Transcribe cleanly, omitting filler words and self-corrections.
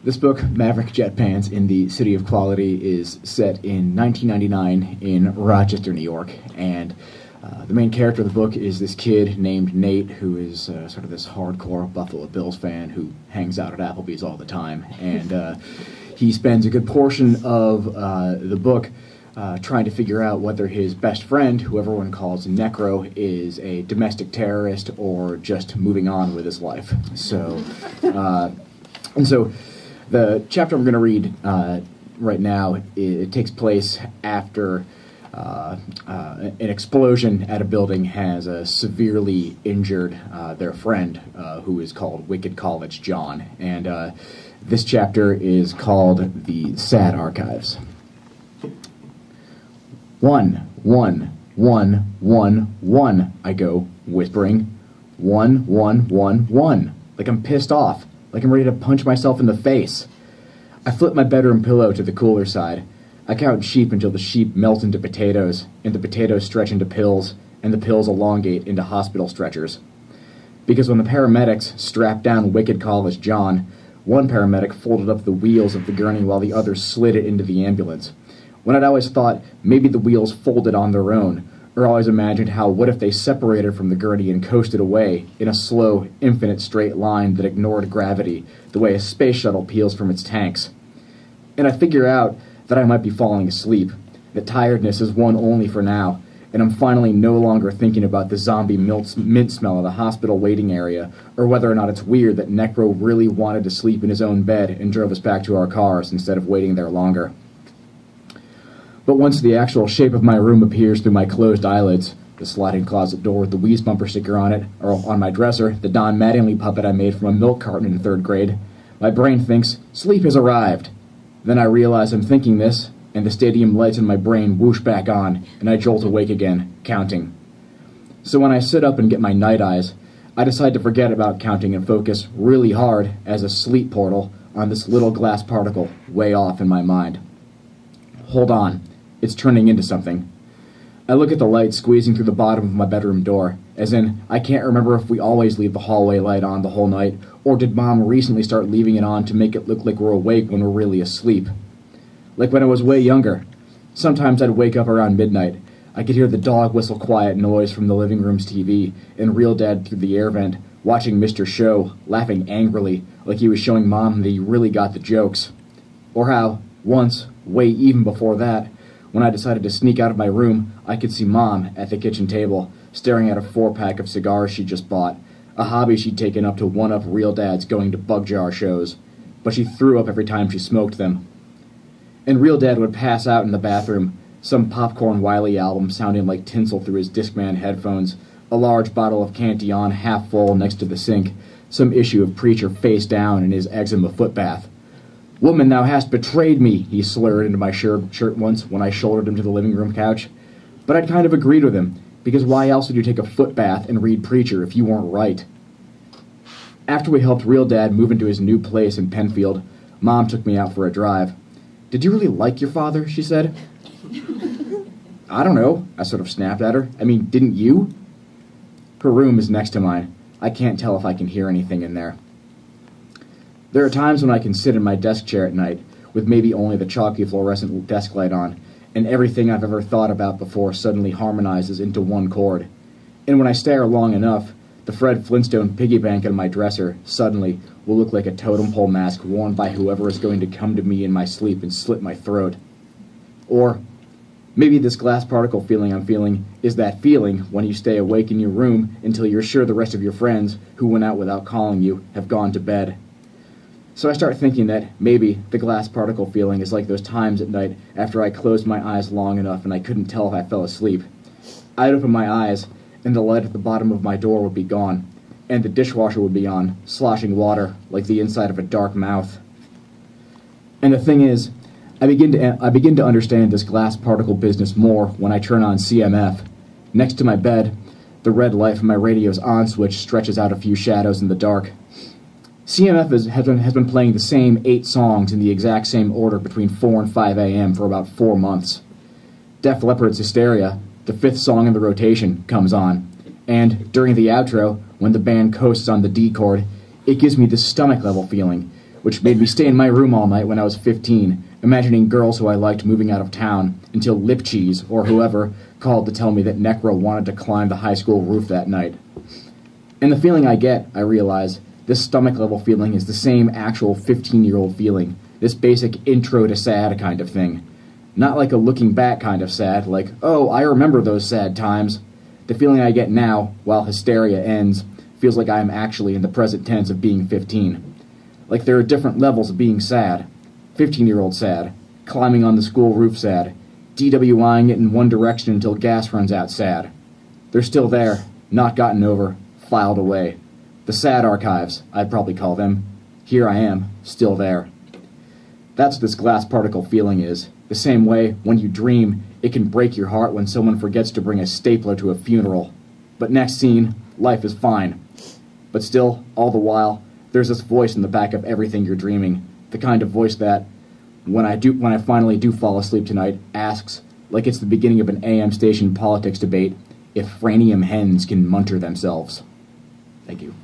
This book, Maverick Jet Pants in the City of Quality, is set in 1999 in Rochester, New York, and the main character of the book is this kid named Nate, who is sort of this hardcore Buffalo Bills fan who hangs out at Applebee's all the time, and he spends a good portion of the book trying to figure out whether his best friend, who everyone calls Necro, is a domestic terrorist or just moving on with his life. So the chapter I'm going to read right now, it takes place after an explosion at a building has severely injured their friend, who is called Wicked College John. And this chapter is called The Sad Archives. 1, 1, 1, 1, 1, I go, whispering. 1, 1, 1, 1, like I'm pissed off, like I'm ready to punch myself in the face. I flip my bedroom pillow to the cooler side. I count sheep until the sheep melt into potatoes, and the potatoes stretch into pills, and the pills elongate into hospital stretchers. Because when the paramedics strapped down Wicked College John, one paramedic folded up the wheels of the gurney while the other slid it into the ambulance. When I'd always thought maybe the wheels folded on their own, or always imagined how what if they separated from the gurney and coasted away in a slow, infinite straight line that ignored gravity, the way a space shuttle peels from its tanks. And I figure out that I might be falling asleep, that tiredness is one only for now, and I'm finally no longer thinking about the zombie mint smell of the hospital waiting area, or whether or not it's weird that Necro really wanted to sleep in his own bed and drove us back to our cars instead of waiting there longer. But once the actual shape of my room appears through my closed eyelids, the sliding closet door with the Wheeze bumper sticker on it, or on my dresser, the Don Mattingly puppet I made from a milk carton in 3rd grade, my brain thinks, sleep has arrived. Then I realize I'm thinking this, and the stadium lights in my brain whoosh back on, and I jolt awake again, counting. So when I sit up and get my night eyes, I decide to forget about counting and focus really hard as a sleep portal on this little glass particle way off in my mind. Hold on. It's turning into something. I look at the light squeezing through the bottom of my bedroom door, as in, I can't remember if we always leave the hallway light on the whole night, or did Mom recently start leaving it on to make it look like we're awake when we're really asleep. Like when I was way younger. Sometimes I'd wake up around midnight. I could hear the dog whistle quiet noise from the living room's TV, and Real Dad through the air vent, watching Mr. Show, laughing angrily, like he was showing Mom that he really got the jokes. Or how, once, way even before that, when I decided to sneak out of my room, I could see Mom at the kitchen table, staring at a 4-pack of cigars she'd just bought, a hobby she'd taken up to one-up Real Dad's going to bug jar shows. But she threw up every time she smoked them. And Real Dad would pass out in the bathroom, some Popcorn Wiley album sounding like tinsel through his Discman headphones, a large bottle of Cantillon half full next to the sink, some issue of Preacher face down in his eczema foot bath. "Woman, thou hast betrayed me," he slurred into my shirt once when I shouldered him to the living room couch. But I'd kind of agreed with him, because why else would you take a foot bath and read Preacher if you weren't right? After we helped Real Dad move into his new place in Penfield, Mom took me out for a drive. "Did you really like your father?" she said. "I don't know," I sort of snapped at her. "I mean, didn't you?" Her room is next to mine. I can't tell if I can hear anything in there. There are times when I can sit in my desk chair at night, with maybe only the chalky fluorescent desk light on, and everything I've ever thought about before suddenly harmonizes into one chord. And when I stare long enough, the Fred Flintstone piggy bank on my dresser suddenly will look like a totem pole mask worn by whoever is going to come to me in my sleep and slit my throat. Or maybe this glass particle feeling I'm feeling is that feeling when you stay awake in your room until you're sure the rest of your friends, who went out without calling you, have gone to bed. So I start thinking that maybe the glass particle feeling is like those times at night after I closed my eyes long enough and I couldn't tell if I fell asleep. I'd open my eyes, and the light at the bottom of my door would be gone, and the dishwasher would be on, sloshing water like the inside of a dark mouth. And the thing is, I begin to understand this glass particle business more when I turn on CMF. Next to my bed, the red light from my radio's on switch stretches out a few shadows in the dark. CMF has been playing the same 8 songs in the exact same order between 4 and 5 a.m. for about 4 months. Def Leppard's Hysteria, the 5th song in the rotation, comes on, and during the outro, when the band coasts on the D chord, it gives me this stomach-level feeling, which made me stay in my room all night when I was 15, imagining girls who I liked moving out of town, until Lip Cheese, or whoever, called to tell me that Necro wanted to climb the high school roof that night. And the feeling I get, I realize, this stomach-level feeling is the same actual 15-year-old feeling, this basic intro to sad kind of thing. Not like a looking back kind of sad, like, oh, I remember those sad times. The feeling I get now, while hysteria ends, feels like I am actually in the present tense of being 15. Like there are different levels of being sad. 15-year-old sad, climbing on the school roof sad, DWIing it in one direction until gas runs out sad. They're still there, not gotten over, filed away. The sad archives, I'd probably call them. Here I am, still there. That's what this glass particle feeling is. The same way, when you dream, it can break your heart when someone forgets to bring a stapler to a funeral. But next scene, life is fine. But still, all the while, there's this voice in the back of everything you're dreaming. The kind of voice that, when I finally do fall asleep tonight, asks, like it's the beginning of an AM station politics debate, if franium hens can munter themselves. Thank you.